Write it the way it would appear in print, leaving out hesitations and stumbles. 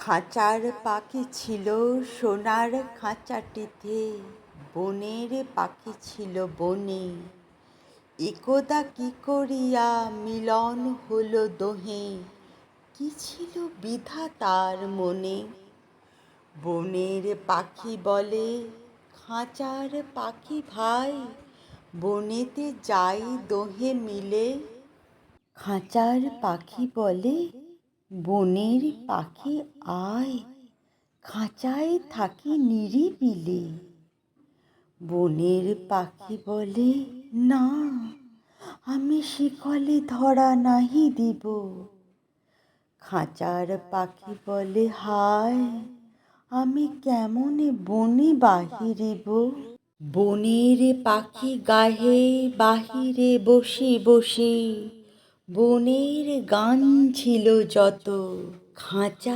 খাঁচার পাখি ছিল সোনার খাঁচাটিতে, বনের পাখি ছিল বনে। একদা কি করিয়া মিলন হলো দোহে, কি ছিল বিধাতার মনে। বনের পাখি বলে, খাঁচার পাখি ভাই, বনেতে যাই দোহে মিলে। খাঁচার পাখি বলে, বনের পাখি আয়, খাঁচায় থাকি নিরিবিলে। বনের পাখি বলে, না, আমি শিকলে ধরা নাহি দিব। খাঁচার পাখি বলে, হায়, আমি কেমনে বনে বাহিরিব। বনের পাখি গাহে বাহিরে বসি বসি, বনের গান ছিল যত। খাঁচা